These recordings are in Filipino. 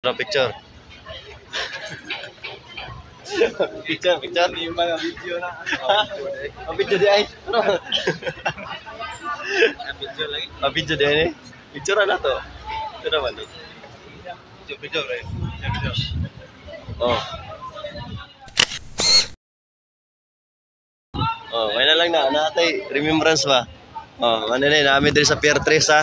Picture. Picture. Hindi man ang video na. Ang video di ay. Ano? Video lagi. Ang video di ay. Picture na to. Ito naman. Video right. Video. Oh. Oh, may na lang na natay remembrance ba? Oh, ano na namin diri sa Pier 3 ha.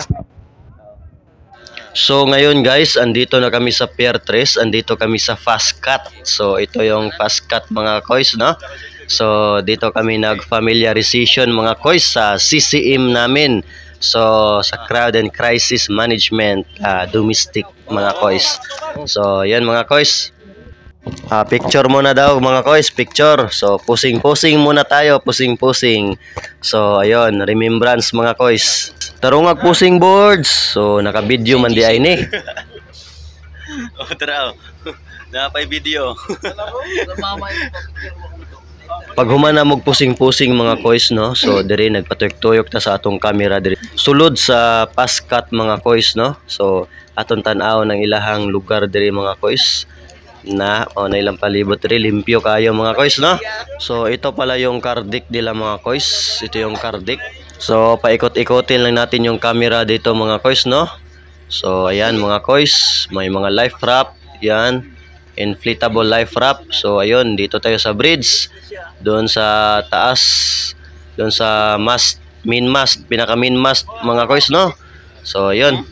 So ngayon guys, andito na kami sa Pier 3, andito kami sa Fast Cut. So ito yung Fast Cut mga kois, no? So dito kami nag-familiarization mga kois sa CCM namin. So sa Crowd and Crisis Management domestic mga kois. So yan mga kois. Picture muna daw mga kois, picture. So pusing-pusing muna tayo, pusing-pusing. So ayun, remembrance mga kois. Tarungag pusing boards. So naka-video man di ay ni. Oh, tara. Napay video. Pag humana mog pusing-pusing mga kois, no. So diri nagpatuyok-tuyok ta sa atong camera diri. Sulod sa Fast Cut mga kois, no. So aton tan-aw ng ilahang lugar diri mga kois. Na na ilang palibot rin, limpyo kayo mga kois, no? So ito pala yung Cardic nila mga kois. Ito yung Cardic. So paikot-ikotin lang natin yung camera dito mga kois, no? So ayan mga kois, may mga life wrap, yan, inflatable life wrap. So ayun, dito tayo sa bridge, doon sa taas, doon sa mast, main mast, pinaka main mast mga kois, no? So ayun.